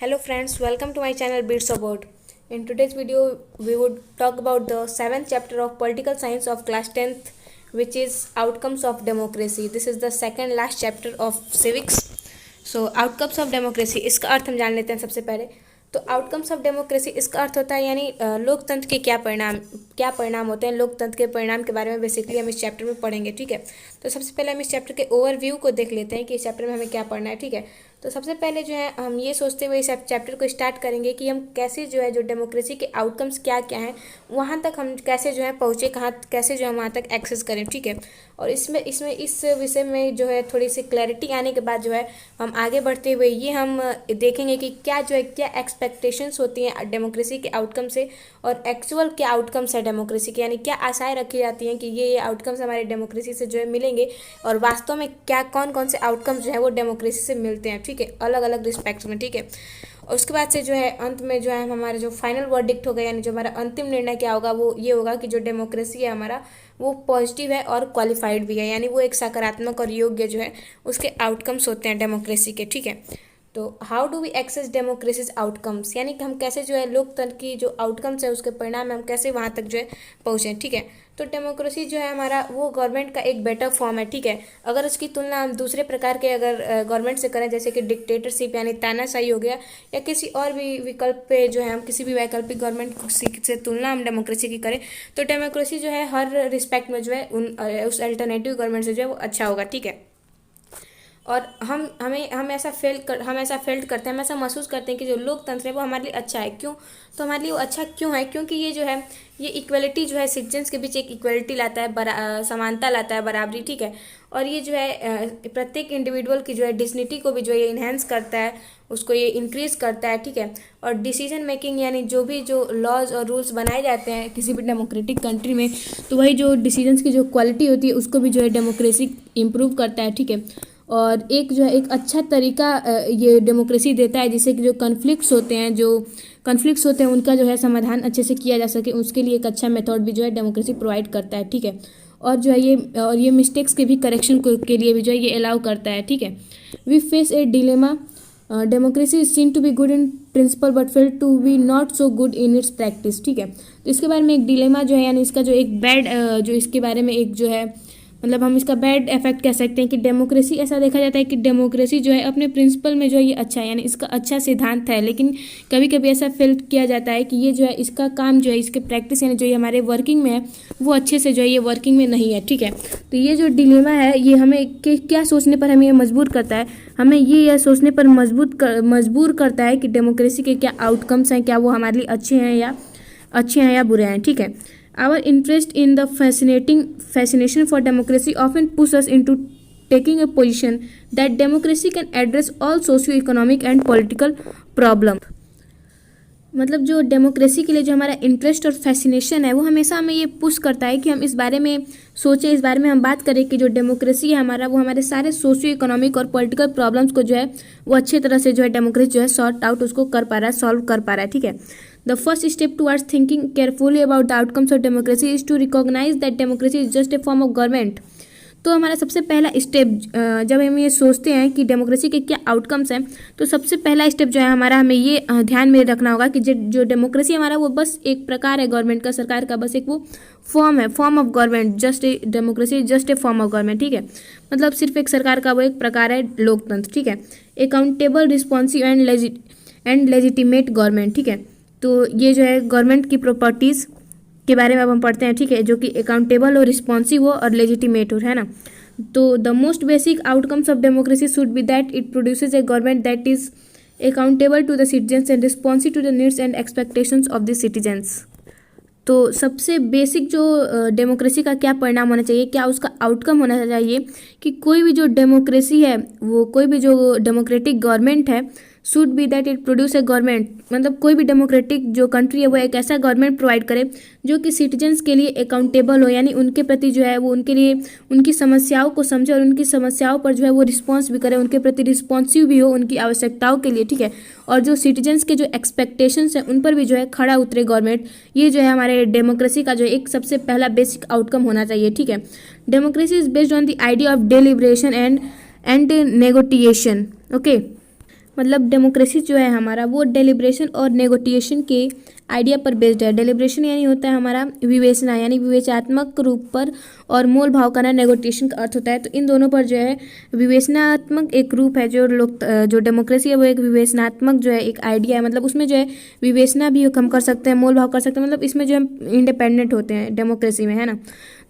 Hello friends, welcome to my channel Beats of Word. In today's video, we would talk about the 7th chapter of Political Science of class 10th, which is Outcomes of Democracy. This is the second last chapter of Civics. So, Outcomes of Democracy, इसका अर्थ हम जान लेते हैं सबसे पहले. तो outcomes of democracy इसका अर्थ होता है यानी लोकतंत्र के क्या परिणाम होते हैं. लोकतंत्र के परिणाम के बारे में बेसिकली हम इस चैप्टर में पढ़ेंगे. ठीक है, तो सबसे पहले हम इस चैप्टर के ओवरव्यू को देख लेते हैं कि इस चैप्टर में हमें क्या पढ़ना है. ठीक है, तो सबसे पहले जो है हम ये सोचते हुए इस चैप्टर को स्टार्ट करेंगे कि हम कैसे जो है जो डेमोक्रेसी के आउटकम्स क्या क्या हैं वहाँ तक हम कैसे जो है पहुँचे, कहाँ कैसे जो है वहाँ तक एक्सेस करें. ठीक है, और इसमें इसमें इस विषय में जो है थोड़ी सी क्लैरिटी आने के बाद जो है हम आगे बढ़ते हुए ये हम देखेंगे कि क्या जो है क्या एक्सपेक्टेशंस होती हैं डेमोक्रेसी के आउटकम से और एक्चुअल क्या आउटकम्स है डेमोक्रेसी के, यानी क्या आशाएं रखी जाती हैं कि ये आउटकम्स हमारे डेमोक्रेसी से जो है मिलेंगे और वास्तव में क्या कौन कौन से आउटकम्स जो है वो डेमोक्रेसी से मिलते हैं. ठीक है, अलग अलग रिस्पेक्ट्स में. ठीक है, और उसके बाद से जो है अंत में जो है हमारा जो फाइनल वर्डिक्ट होगा यानी जो हमारा अंतिम निर्णय क्या होगा वो ये होगा कि जो डेमोक्रेसी है हमारा वो पॉजिटिव है और क्वालिफाइड भी है, यानी वो एक सकारात्मक और योग्य जो है उसके आउटकम्स होते हैं डेमोक्रेसी के. ठीक है, तो how do we access democracy's outcomes, यानी कि हम कैसे जो है लोकतंत्र की जो आउटकम्स है उसके परिणाम है हम कैसे वहाँ तक जो है पहुँचें. ठीक है, तो डेमोक्रेसी जो है हमारा वो गवर्नमेंट का एक बेटर फॉर्म है. ठीक है, अगर उसकी तुलना हम दूसरे प्रकार के अगर गवर्नमेंट से करें जैसे कि डिक्टेटरशिप यानी तानाशाही हो गया या किसी और भी विकल्प पे जो है हम किसी भी वैकल्पिक गवर्नमेंट से तुलना हम डेमोक्रेसी की करें तो डेमोक्रेसी जो है हर रिस्पेक्ट में जो है उस अल्टरनेटिव गवर्नमेंट से जो है वो अच्छा होगा. ठीक है, और हम ऐसा फेल्ट करते हैं, हम ऐसा महसूस करते हैं कि जो लोकतंत्र है वो हमारे लिए अच्छा है. क्यों? तो हमारे लिए वो अच्छा क्यों है? क्योंकि ये जो है ये इक्वलिटी जो है सिटीजन्स के बीच एक इक्वलिटी लाता है, समानता लाता है, बराबरी. ठीक है, और ये जो है प्रत्येक इंडिविजुअल की जो है डिग्निटी को भी जो है ये इन्हेंस करता है, उसको ये इंक्रीज करता है. ठीक है, और डिसीजन मेकिंग यानी जो लॉज और रूल्स बनाए जाते हैं किसी भी डेमोक्रेटिक कंट्री में तो वही जो डिसीजंस की जो क्वालिटी होती है उसको भी जो है डेमोक्रेसी इम्प्रूव करता है. ठीक है, और एक जो है एक अच्छा तरीका ये डेमोक्रेसी देता है जिससे कि जो कन्फ्लिक्ट्स होते हैं उनका जो है समाधान अच्छे से किया जा सके, उसके लिए एक अच्छा मेथड भी जो है डेमोक्रेसी प्रोवाइड करता है. ठीक है, और जो है ये मिस्टेक्स के भी करेक्शन के लिए भी जो है ये अलाउ करता है. ठीक है, we face a dilemma, democracy is seen to be good in principle but fail to be not so good in its practice. ठीक है, तो इसके बारे में एक डिलेमा जो है यानी इसका जो एक बैड जो इसके बारे में एक जो है मतलब हम इसका बैड इफेक्ट कह सकते हैं कि डेमोक्रेसी ऐसा देखा जाता है कि डेमोक्रेसी जो है अपने प्रिंसिपल में जो है ये अच्छा है यानी इसका अच्छा सिद्धांत है, लेकिन कभी कभी ऐसा फील किया जाता है कि ये जो है इसका काम जो है इसके प्रैक्टिस यानी जो ये हमारे वर्किंग में है वो अच्छे से जो है ये वर्किंग में नहीं है. ठीक है, तो ये जो डिलेमा है ये हमें क्या सोचने पर हमें ये मजबूर करता है, हमें ये सोचने पर मजबूर करता है कि डेमोक्रेसी के क्या आउटकम्स हैं, क्या वो हमारे लिए अच्छे हैं या बुरे हैं. ठीक है, our interest in the fascination for democracy often push us into taking a position that democracy can address all socio-economic and political problem. मतलब जो डेमोक्रेसी के लिए जो हमारा इंटरेस्ट और फैसिनेशन है वो हमेशा हमें ये पुश करता है कि हम इस बारे में सोचें, इस बारे में हम बात करें कि जो डेमोक्रेसी है हमारा वो हमारे सारे सोशियो इकोनॉमिक और पॉलिटिकल प्रॉब्लम्स को जो है वो अच्छे तरह से जो है डेमोक्रेसी जो है सॉर्ट आउट उसको कर पा रहा है, सॉल्व कर पा रहा है. ठीक है, the first step towards thinking carefully about the outcomes of democracy is to recognise that democracy is just a form of government. तो हमारा सबसे पहला स्टेप जब हम ये सोचते हैं कि डेमोक्रेसी के क्या आउटकम्स हैं तो सबसे पहला स्टेप जो है हमारा हमें ये ध्यान में रखना होगा कि जो डेमोक्रेसी हमारा वो बस एक प्रकार है गवर्नमेंट का, सरकार का बस एक वो फॉर्म है, form of government. Democracy just a form of government. ठीक है, मतलब सिर्फ एक सरकार का वो एक प्रकार है लोकतंत्र. ठीक है, accountable, responsive and legitimate government. ठीक है, तो ये जो है गवर्नमेंट की प्रॉपर्टीज़ के बारे में अब हम पढ़ते हैं. ठीक है, जो कि अकाउंटेबल हो, रिस्पॉन्सिव हो और लेजिटिमेट हो, है ना. तो the most basic outcomes of democracy should be that it produces a government that is accountable to the citizens and responsive to the needs and expectations of the citizens. तो सबसे basic जो democracy का क्या परिणाम होना चाहिए, क्या उसका आउटकम होना चाहिए कि कोई भी जो डेमोक्रेसी है वो कोई भी जो डेमोक्रेटिक गवर्नमेंट है should be that it produce a government, मतलब कोई भी डेमोक्रेटिक जो कंट्री है वो एक ऐसा गवर्नमेंट प्रोवाइड करे जो कि सिटीजन्स के लिए अकाउंटेबल हो, यानी उनके प्रति जो है वो उनके लिए उनकी समस्याओं को समझे और उनकी समस्याओं पर जो है वो रिस्पॉन्स भी करे, उनके प्रति रिस्पॉन्सिव भी हो उनकी आवश्यकताओं के लिए. ठीक है, और जो सिटीजन्स के जो एक्सपेक्टेशंस हैं उन पर भी जो है खड़ा उतरे गवर्नमेंट. ये जो है हमारे डेमोक्रेसी का जो एक सबसे पहला बेसिक आउटकम होना चाहिए. ठीक है, democracy is based on the idea of deliberation and negotiation. Okay, मतलब डेमोक्रेसी जो है हमारा वो डेलिब्रेशन और नेगोटिएशन के आइडिया पर बेस्ड है। डेलिब्रेशन यानी होता है हमारा विवेचना, यानी विवेचनात्मक रूप पर, और मोल भाव करना नेगोटिएशन का अर्थ होता है। तो इन दोनों पर जो है विवेचनात्मक एक रूप है जो डेमोक्रेसी है, वो एक विवेचनात्मक जो है एक आइडिया है। मतलब उसमें जो है विवेचना भी हम कर सकते हैं, मोल भाव कर सकते हैं, मतलब इसमें जो हम इंडिपेंडेंट होते हैं डेमोक्रेसी में, है ना।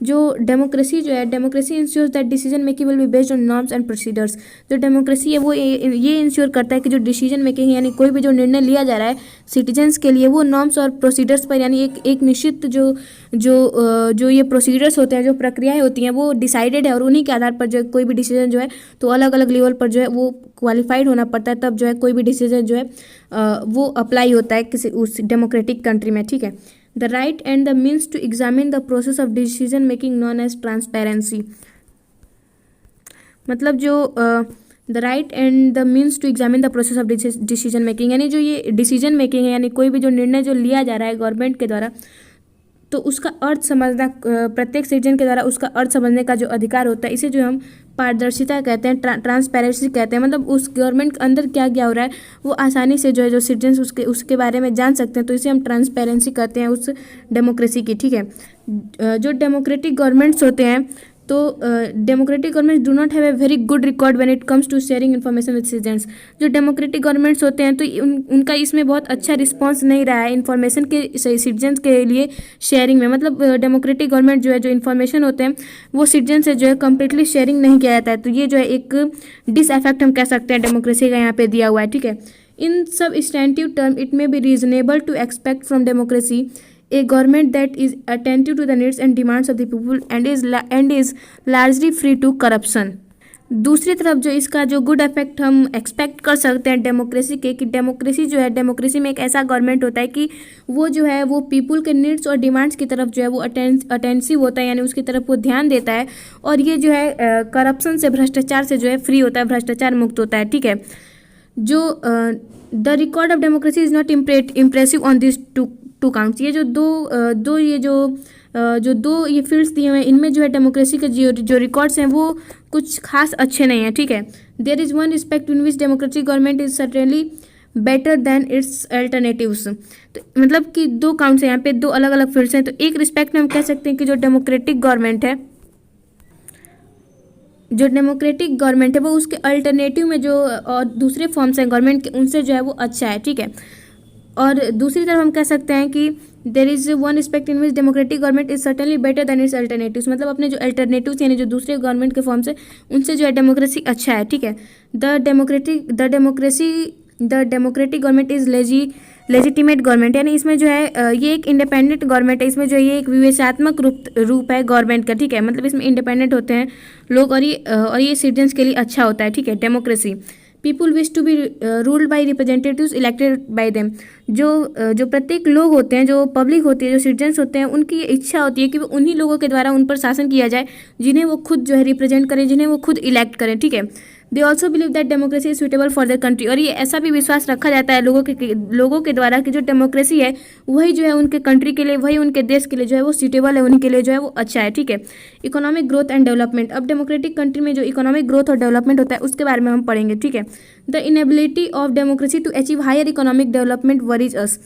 जो डेमोक्रेसी जो है, democracy ensures that decision making will be based on norms and procedures. जो डेमोक्रेसी है वो ये इंश्योर करता है कि जो डिसीजन मेकिंग यानी कोई भी जो निर्णय लिया जा रहा है सिटीजन्स के लिए, वो नॉर्म्स और प्रोसीडर्स पर, यानी एक निश्चित जो ये प्रोसीडर्स होते हैं, जो प्रक्रियाएं होती हैं, वो डिसाइडेड है, और उन्हीं के आधार पर जो कोई भी डिसीजन जो है तो अलग अलग लेवल पर जो है वो क्वालिफाइड होना पड़ता है, तब जो है कोई भी डिसीजन जो है वो अप्लाई होता है किसी उस डेमोक्रेटिक कंट्री में, ठीक है। The right and the means to examine the process of decision making known as transparency. मतलब जो the right and the means to examine the process of decision making, यानी जो ये डिसीजन मेकिंग है, यानी कोई भी जो निर्णय जो लिया जा रहा है गवर्नमेंट के द्वारा, तो उसका अर्थ समझना, प्रत्येक सिटीजन के द्वारा उसका अर्थ समझने का जो अधिकार होता है, इसे जो हम पारदर्शिता कहते हैं, ट्रांसपेरेंसी कहते हैं। मतलब उस गवर्नमेंट के अंदर क्या क्या हो रहा है वो आसानी से जो है जो सिटीजन्स उसके बारे में जान सकते हैं, तो इसे हम ट्रांसपेरेंसी कहते हैं उस डेमोक्रेसी की, ठीक है। जो डेमोक्रेटिक गवर्नमेंट्स होते हैं, तो democratic governments do not have a very good record when it comes to sharing information with citizens. जो डेमोक्रेटिक गवर्नमेंट्स होते हैं तो उनका इसमें बहुत अच्छा रिस्पांस नहीं रहा है इन्फॉर्मेशन के सिटीजन्स के लिए शेयरिंग में। मतलब डेमोक्रेटिक गवर्नमेंट जो है, जो इन्फॉर्मेशन होते हैं वो सिटीजन से जो है कम्प्लीटली शेयरिंग नहीं किया जाता है। तो ये जो है एक डिसअफेक्ट हम कह सकते हैं डेमोक्रेसी का यहाँ पे दिया हुआ है, ठीक है। In substantive term it may be reasonable to expect from democracy a government that is attentive to the needs and demands of the people and is largely free to corruption। दूसरी तरफ जो इसका जो गुड इफेक्ट हम expect कर सकते हैं democracy के, कि डेमोक्रेसी जो है, डेमोक्रेसी में एक ऐसा गवर्नमेंट होता है कि वो जो है वो पीपल के नीड्स और डिमांड्स की तरफ जो है वो अटेंसिव होता है, यानी उसकी तरफ वो ध्यान देता है, और ये जो है करप्शन से, भ्रष्टाचार से जो है फ्री होता है, भ्रष्टाचार मुक्त होता है, ठीक है। जो the record of democracy is not impressive on this two counts. ये जो दो ये फील्ड्स दिए हुए हैं, इनमें जो है डेमोक्रेसी के जो रिकॉर्ड्स हैं वो कुछ खास अच्छे नहीं हैं, ठीक है। There is one respect in which democratic government is certainly better than its alternatives. तो मतलब कि दो काउंट्स हैं यहाँ पे, दो अलग अलग फील्ड्स हैं। तो एक रिस्पेक्ट में हम कह सकते हैं कि जो डेमोक्रेटिक गवर्नमेंट है, वो उसके अल्टरनेटिव में जो और दूसरे फॉर्म्स हैं गवर्नमेंट के, उनसे जो है वो अच्छा है, ठीक है। और दूसरी तरफ हम कह सकते हैं कि there is one respect in which democratic government is certainly better than its alternatives. मतलब अपने जो अल्टरनेटिव्स यानी जो दूसरे गवर्नमेंट के फॉर्म्स है, उनसे जो है डेमोक्रेसी अच्छा है, ठीक है। The democratic government is legitimate government, यानी इसमें जो है ये एक इंडिपेंडेंट गवर्नमेंट है, इसमें जो ये एक विवेचनात्मक रूप है गवर्नमेंट का, ठीक है। मतलब इसमें इंडिपेंडेंट होते हैं लोग, और ये सिटीजन्स के लिए अच्छा होता है, ठीक है। Democracy people wish to be ruled by representatives elected by them. जो प्रत्येक लोग होते हैं, जो पब्लिक होती है, जो सिटीजन्स होते हैं, उनकी इच्छा होती है कि वो उन्हीं लोगों के द्वारा उन पर शासन किया जाए जिन्हें वो खुद जो है रिप्रेजेंट करें, जिन्हें वो खुद इलेक्ट करें, ठीक है। They also believe that democracy is suitable for the country. और ये ऐसा भी विश्वास रखा जाता है लोगों के द्वारा कि जो डेमोक्रेसी है वही जो है उनके कंट्री के लिए, वही उनके देश के लिए जो है वो सूटेबल है, उनके लिए जो है वो अच्छा है, ठीक है। Economic growth and development. अब डेमोक्रेटिक कंट्री में जो इकोनॉमिक ग्रोथ और डेवलपमेंट होता है उसके बारे में हम पढ़ेंगे, ठीक है। The inability of democracy to achieve higher economic development worries us.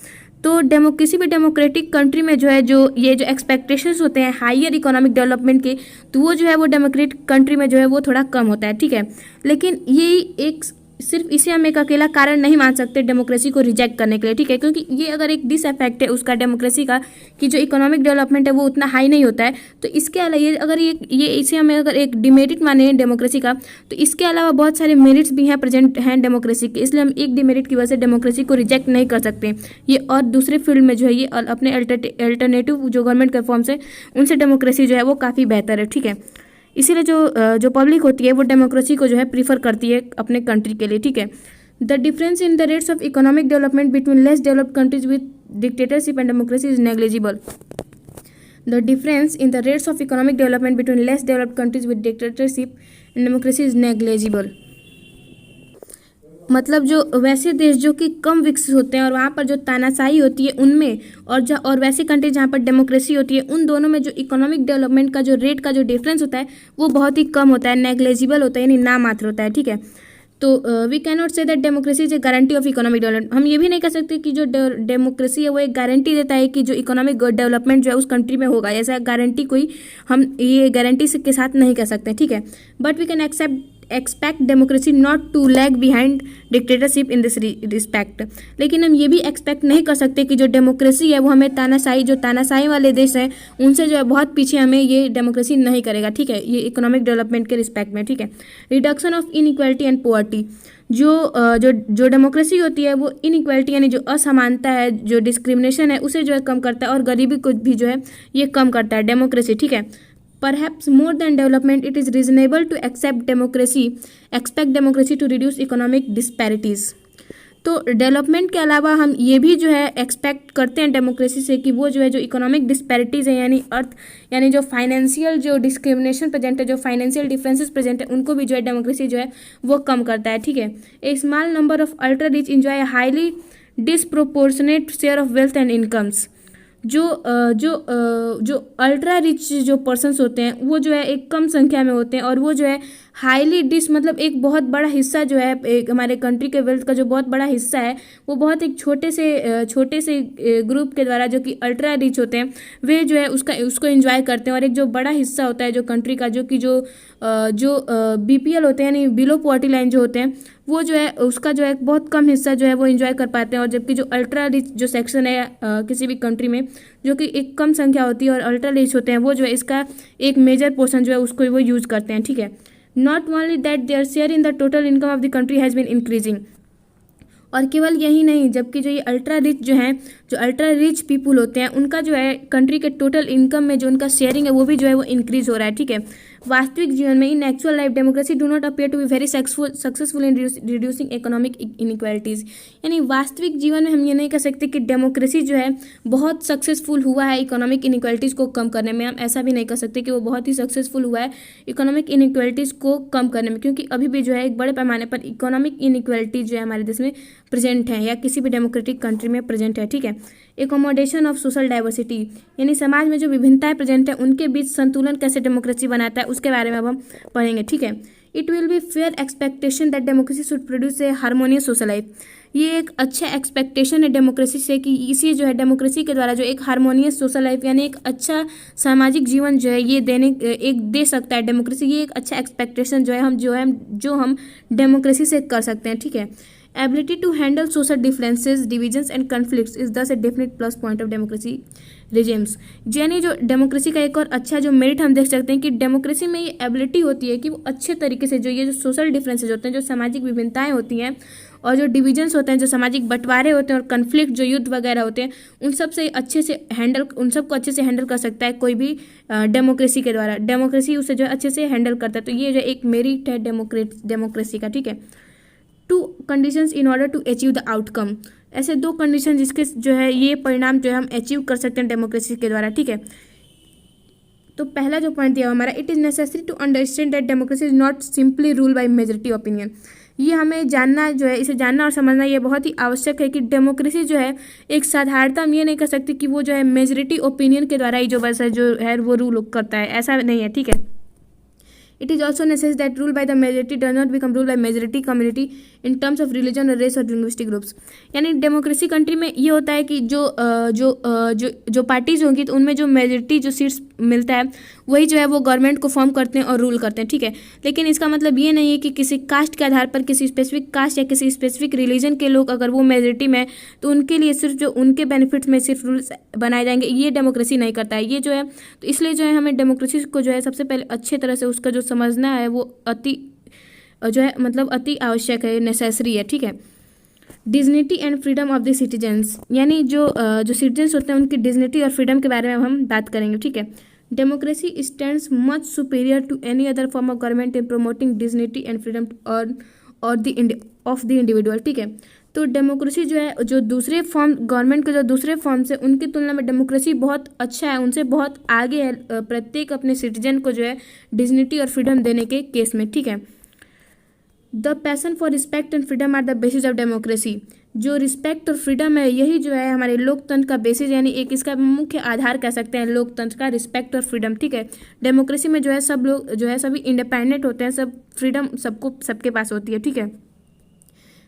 तो किसी भी डेमोक्रेटिक कंट्री में जो है जो एक्सपेक्टेशंस होते हैं हायर इकोनॉमिक डेवलपमेंट के, तो वो जो है वो डेमोक्रेटिक कंट्री में जो है वो थोड़ा कम होता है, ठीक है। लेकिन ये एक सिर्फ इसे हम एक अकेला कारण नहीं मान सकते डेमोक्रेसी को रिजेक्ट करने के लिए, ठीक है। क्योंकि ये अगर एक डिसअफेक्ट है उसका डेमोक्रेसी का, कि जो इकोनॉमिक डेवलपमेंट है वो उतना हाई नहीं होता है, तो इसके अलावा ये इसे हमें अगर एक डिमेरिट माने डेमोक्रेसी का, तो इसके अलावा बहुत सारे मेरिट्स भी हैं प्रेजेंट हैं डेमोक्रेसी के, इसलिए हम एक डिमेरिट की वजह से डेमोक्रेसी को रिजेक्ट नहीं कर सकते। ये और दूसरे फील्ड में जो है ये अपने अल्टरनेटिव जो गवर्नमेंट के फॉर्म्स है उनसे डेमोक्रेसी जो है वो काफ़ी बेहतर है, ठीक है। इसीलिए जो पब्लिक होती है वो डेमोक्रेसी को जो है प्रीफर करती है अपने कंट्री के लिए, ठीक है। The difference in the rates of economic development between less developed countries with dictatorship and democracy is negligible. The difference in the rates of economic development between less developed countries with dictatorship and democracy is negligible. मतलब जो वैसे देश जो कि कम विकसित होते हैं और वहाँ पर जो तानाशाही होती है उनमें, और वैसे कंट्री जहाँ पर डेमोक्रेसी होती है, उन दोनों में जो इकोनॉमिक डेवलपमेंट का जो रेट का जो डिफरेंस होता है वो बहुत ही कम होता है, नेग्लिजिबल होता है, यानी नामात्र होता है, ठीक है। तो we can not say that democracy is a guarantee of economic development. हम ये भी नहीं कह सकते कि जो डेमोक्रेसी है वो एक गारंटी देता है कि जो इकोनॉमिक डेवलपमेंट जो है उस कंट्री में होगा। ऐसा गारंटी कोई हम ये गारंटी के साथ नहीं कह सकते, ठीक है। But we can expect democracy not to lag behind dictatorship in this respect. लेकिन हम ये भी एक्सपेक्ट नहीं कर सकते कि जो डेमोक्रेसी है वो हमें तानाशाही वाले देश हैं उनसे जो है बहुत पीछे हमें ये डेमोक्रेसी नहीं करेगा, ठीक है, ये इकोनॉमिक डेवलपमेंट के रिस्पेक्ट में, ठीक है। Reduction of inequality and poverty, जो डेमोक्रेसी होती है वो इनइक्वालिटी यानी जो असमानता है, जो डिस्क्रिमिनेशन है उसे जो है कम करता है और गरीबी को भी जो है ये कम करता है डेमोक्रेसी, ठीक है। Perhaps more than development, it is reasonable to expect democracy to reduce economic disparities. तो डेवलपमेंट के अलावा हम ये भी जो है एक्सपेक्ट करते हैं डेमोक्रेसी से कि वो जो है जो इकोनॉमिक डिस्पैरिटीज़ है यानी जो फाइनेंशियल जो डिस्क्रिमिनेशन प्रेजेंट है, जो फाइनेंशियल डिफरेंसेस प्रेजेंट है, उनको भी जो है डेमोक्रेसी जो है वो कम करता है, ठीक है। A small number of ultra rich enjoy highly disproportionate share of wealth and incomes. जो अल्ट्रा रिच जो पर्सन्स होते हैं वो जो है एक कम संख्या में होते हैं और वो जो है हाईली मतलब एक बहुत बड़ा हिस्सा जो है एक हमारे कंट्री के वेल्थ का जो बहुत बड़ा हिस्सा है वो बहुत एक छोटे से ग्रुप के द्वारा जो कि अल्ट्रा रिच होते हैं वे जो है उसको एंजॉय करते हैं। और एक जो बड़ा हिस्सा होता है जो कंट्री का जो BPL होते हैं यानी बिलो पॉवर्टी लाइन जो होते हैं वो जो है उसका जो है बहुत कम हिस्सा जो है वो एंजॉय कर पाते हैं। और जबकि जो अल्ट्रा रिच जो सेक्शन है किसी भी कंट्री में जो कि एक कम संख्या होती है और अल्ट्रा रिच होते हैं वो जो है इसका एक मेजर पोर्शन जो है उसको वो यूज़ करते हैं, ठीक है। Not only that their share in the total income of the country has been increasing. और केवल यही नहीं, जबकि जो ये अल्ट्रा रिच जो अल्ट्रा रिच पीपुल होते हैं उनका जो है कंट्री के टोटल इनकम में जो उनका शेयरिंग है वो भी जो है वो इंक्रीज हो रहा है, ठीक है। वास्तविक जीवन में in actual life democracy do not appear to be very successful in reducing economic inequalities. यानी वास्तविक जीवन में हम ये नहीं कह सकते कि डेमोक्रेसी जो है बहुत सक्सेसफुल हुआ है इकोनॉमिक इनइक्वालिटीज़ को कम करने में। हम ऐसा भी नहीं कह सकते कि वो बहुत ही सक्सेसफुल हुआ है इकोनॉमिक इनइक्वालिटीज़ को कम करने में, क्योंकि अभी भी जो है एक बड़े पैमाने पर इकोनॉमिक इनइक्वालिटी जो है हमारे देश में प्रेजेंट है या किसी भी डेमोक्रेटिक कंट्री में प्रेजेंट है, ठीक है। एकोमोडेशन ऑफ सोशल डाइवर्सिटी यानी समाज में जो विभिन्नताएं प्रेजेंट है उनके बीच संतुलन कैसे डेमोक्रेसी बनाता है उसके बारे में अब हम पढ़ेंगे, ठीक है। It will be fair expectation that democracy should produce a harmonious social life. ये एक अच्छा एक्सपेक्टेशन है डेमोक्रेसी से कि इसी जो है डेमोक्रेसी के द्वारा जो एक हार्मोनियस सोशल लाइफ यानी एक अच्छा सामाजिक जीवन जो है ये दे सकता है डेमोक्रेसी। ये एक अच्छा एक्सपेक्टेशन जो हम डेमोक्रेसी से कर सकते हैं, ठीक है। Ability to handle social differences divisions and conflicts is thus a definite plus point of democracy regimes. यानी जो डेमोक्रेसी का एक और अच्छा जो मेरिट हम देख सकते हैं कि डेमोक्रेसी में ये एबिलिटी होती है कि वो अच्छे तरीके से जो सोशल डिफरेंसेस होते हैं, जो सामाजिक विभिन्नताएं होती हैं और जो डिविजन्स होते हैं, जो सामाजिक बंटवारे होते हैं और कन्फ्लिक्ट जो युद्ध वगैरह होते हैं उन सबको अच्छे से हैंडल कर सकता है कोई भी डेमोक्रेसी के द्वारा। डेमोक्रेसी उसे जो अच्छे से हैंडल करता है, तो ये जो एक मेरिट है डेमोक्रेसी का, ठीक है। Two conditions in order to achieve the outcome, ऐसे दो कंडीशन जिसके जो है ये परिणाम जो है हम अचीव कर सकते हैं डेमोक्रेसी के द्वारा, ठीक है। तो पहला जो पॉइंट दिया हमारा, it is necessary to understand that democracy is not simply rule by majority opinion. ये हमें जानना जो है, इसे जानना और समझना ये बहुत ही आवश्यक है कि डेमोक्रेसी जो है एक साधारणता हम ये नहीं कर सकते कि वो जो है मेजॉरिटी ओपिनियन के द्वारा ही जो बस जो है वो रूल करता है, ऐसा नहीं है, ठीक है। It is also necessary that rule by the majority does not become rule by majority community in terms of religion or race or linguistic groups। यानी डेमोक्रेसी कंट्री में ये होता है कि जो पार्टीज होंगी तो उनमें जो मेजोरिटी जो सीट्स मिलता है वही जो है वो गवर्नमेंट को फॉर्म करते हैं और रूल करते हैं, ठीक है। लेकिन इसका मतलब ये नहीं है कि किसी कास्ट के आधार पर किसी स्पेसिफिक कास्ट या किसी स्पेसिफिक रिलीजन के लोग अगर वो मेजोरिटी में तो उनके लिए सिर्फ जो उनके बेनिफिट्स में सिर्फ रूल्स बनाए जाएंगे, ये डेमोक्रेसी नहीं करता है। ये जो है तो इसलिए जो है हमें डेमोक्रेसी को जो है सबसे पहले अच्छे तरह से उसका जो समझना है वो अति आवश्यक है, नेसेसरी है, ठीक है। Dignity and freedom of the citizens यानी जो सिटीजन्स होते हैं उनकी डिग्निटी और फ्रीडम के बारे में हम बात करेंगे, ठीक है। Democracy stands much superior to any other form of government in promoting dignity and freedom of the individual, ठीक है। तो डेमोक्रेसी जो है जो दूसरे फॉर्म गवर्नमेंट के जो दूसरे फॉर्म्स है उनकी तुलना में डेमोक्रेसी बहुत अच्छा है, उनसे बहुत आगे है प्रत्येक अपने सिटीजन को जो है डिग्निटी और फ्रीडम देने के केस में, ठीक है। The passion for respect and freedom are the basis of democracy. जो रिस्पेक्ट और फ्रीडम है यही जो है हमारे लोकतंत्र का बेसिस यानी एक इसका मुख्य आधार कह सकते हैं लोकतंत्र का, रिस्पेक्ट और फ्रीडम, ठीक है। डेमोक्रेसी में जो है सब लोग जो है सभी इंडिपेंडेंट होते हैं, सब फ्रीडम सबके पास होती है, ठीक है।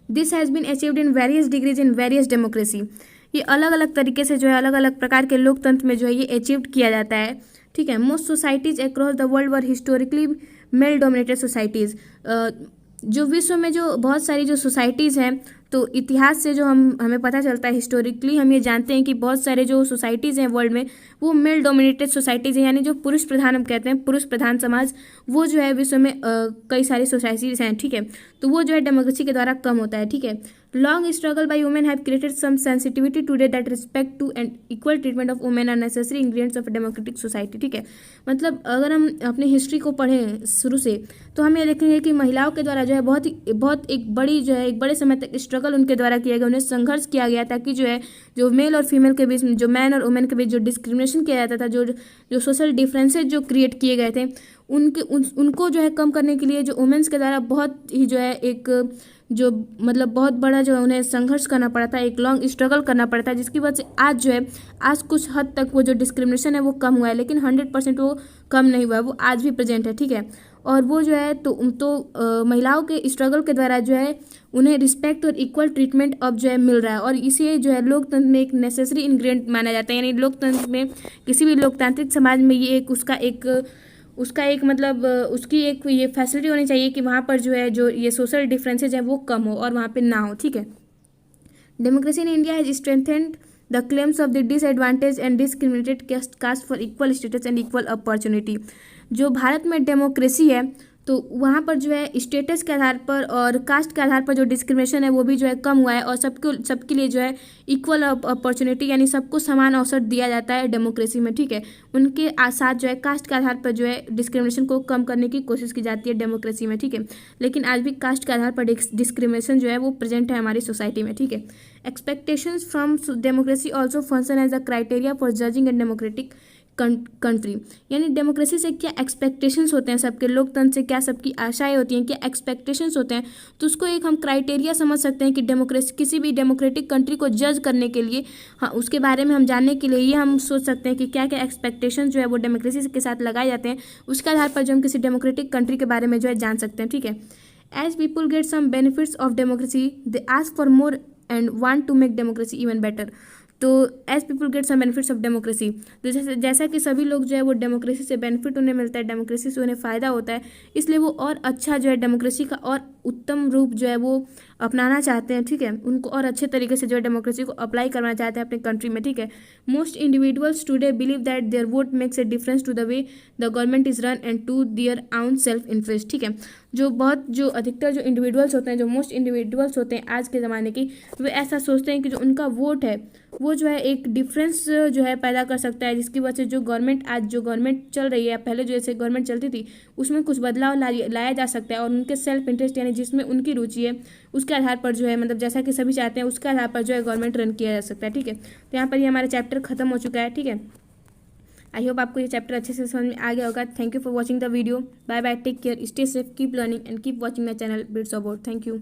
This has been achieved in various degrees in various democracy. ये अलग अलग तरीके से जो है अलग अलग प्रकार के लोकतंत्र में जो है ये अचीव्ड किया जाता है, ठीक है। Most societies across the world were historically male dominated societies. जो विश्व में जो बहुत सारी जो सोसाइटीज़ हैं, तो इतिहास से जो हमें पता चलता है, हिस्टोरिकली हम ये जानते हैं कि बहुत सारे जो सोसाइटीज़ हैं वर्ल्ड में वो मेल डोमिनेटेड सोसाइटीज़ हैं, यानी जो पुरुष प्रधान हम कहते हैं, पुरुष प्रधान समाज, वो जो है विश्व में कई सारी सोसाइटीज़ हैं, ठीक है। तो वो जो है डेमोक्रेसी के द्वारा कम होता है, ठीक है। Long struggle by women have created some sensitivity today that respect to and equal treatment of women are necessary ingredients of democratic society, ठीक है। मतलब अगर हम अपनी हिस्ट्री को पढ़ें शुरू से, तो हम ये देखेंगे कि महिलाओं के द्वारा जो है बहुत एक बड़ी जो है एक बड़े समय तक स्ट्रगल उनके द्वारा किया गया, उन्हें संघर्ष किया गया, ताकि जो है जो मेल और फीमेल के बीच, जो मैन और वुमेन के बीच जो डिस्क्रिमिनेशन किया जाता था, जो सोशल डिफरेंसेज जो क्रिएट किए गए थे, उनको जो है कम करने के लिए जो वुमेन्स के द्वारा बहुत ही जो है एक जो मतलब बहुत बड़ा जो है उन्हें संघर्ष करना पड़ा था, एक लॉन्ग स्ट्रगल करना पड़ा था, जिसकी वजह से आज जो है आज कुछ हद तक वो जो डिस्क्रिमिनेशन है वो कम हुआ है, लेकिन 100% वो कम नहीं हुआ है, वो आज भी प्रेजेंट है, ठीक है। और वो जो है तो महिलाओं के स्ट्रगल के द्वारा जो है उन्हें रिस्पेक्ट और इक्वल ट्रीटमेंट अब जो है मिल रहा है, और इसे जो है लोकतंत्र में एक नेसेसरी इंग्रेडिएंट माना जाता है। यानी लोकतंत्र में, किसी भी लोकतांत्रिक समाज में ये एक उसका एक मतलब उसकी एक ये फैसिलिटी होनी चाहिए कि वहाँ पर जो है जो ये सोशल डिफरेंसेज हैं वो कम हो और वहाँ पे ना हो, ठीक है। Democracy in India has strengthened the claims of the disadvantage and discriminated caste for equal status and equal opportunity. जो भारत में डेमोक्रेसी है, तो वहाँ पर जो है स्टेटस के आधार पर और कास्ट के आधार पर जो डिस्क्रिमिनेशन है वो भी जो है कम हुआ है, और सबके लिए जो है इक्वल अपॉर्चुनिटी, यानी सबको समान अवसर दिया जाता है डेमोक्रेसी में, ठीक है। उनके साथ जो है कास्ट के आधार पर जो है डिस्क्रिमिनेशन को कम करने की कोशिश की जाती है डेमोक्रेसी में, ठीक है। लेकिन आज भी कास्ट के आधार पर डिस्क्रिमिनेशन जो है वो प्रेजेंट है हमारी सोसाइटी में, ठीक है। Expectations from democracy also function as a criteria for judging and democratic country. यानी डेमोक्रेसी से क्या एक्सपेक्टेशंस होते हैं सबके, लोकतंत्र से क्या सबकी आशाएं होती हैं, क्या एक्सपेक्टेशंस होते हैं, तो उसको एक हम क्राइटेरिया समझ सकते हैं कि डेमोक्रेसी किसी भी डेमोक्रेटिक कंट्री को जज करने के लिए, हाँ, उसके बारे में हम जानने के लिए ये हम सोच सकते हैं कि क्या क्या एक्सपेक्टेशन जो है वो डेमोक्रेसी के साथ लगाए जाते हैं, उसके आधार पर जो हम किसी डेमोक्रेटिक कंट्री के बारे में जो है जान सकते हैं, ठीक है। As people get some benefits of democracy they ask for more and want to make democracy even better. तो as people get some benefits of democracy, तो जैसा कि सभी लोग जो है वो डेमोक्रेसी से बेनिफिट उन्हें मिलता है, डेमोक्रेसी से उन्हें फ़ायदा होता है, इसलिए वो और अच्छा जो है डेमोक्रेसी का और उत्तम रूप जो है वो अपनाना चाहते हैं, ठीक है। उनको और अच्छे तरीके से जो है डेमोक्रेसी को अप्लाई करना चाहते हैं अपने कंट्री में, ठीक है। Most individuals today believe that their vote makes a difference to the way the government is run and to their own self interest, ठीक है। जो अधिकतर जो इंडिविजुअल्स होते हैं, जो मोस्ट इंडिविजुअल्स होते हैं आज के ज़माने की, वे ऐसा सोचते हैं कि जो उनका वोट है वो जो है एक डिफरेंस जो है पैदा कर सकता है, जिसकी वजह से जो गवर्नमेंट चल रही है, पहले जो जैसे गवर्नमेंट चलती थी उसमें कुछ बदलाव लाया जा सकता है, और उनके सेल्फ इंटरेस्ट यानी जिसमें उनकी रुचि है उसके आधार पर जो है मतलब जैसा कि सभी चाहते हैं उसके आधार पर जो है गवर्नमेंट रन किया जा सकता है, ठीक है। तो यहाँ पर ये हमारा चैप्टर खत्म हो चुका है, ठीक है। आई होप आपको ये चैप्टर अच्छे से समझ में आ गया होगा। Thank you for watching the video. Bye bye, take care, stay safe, keep learning and keep watching my channel bits about. Thank you.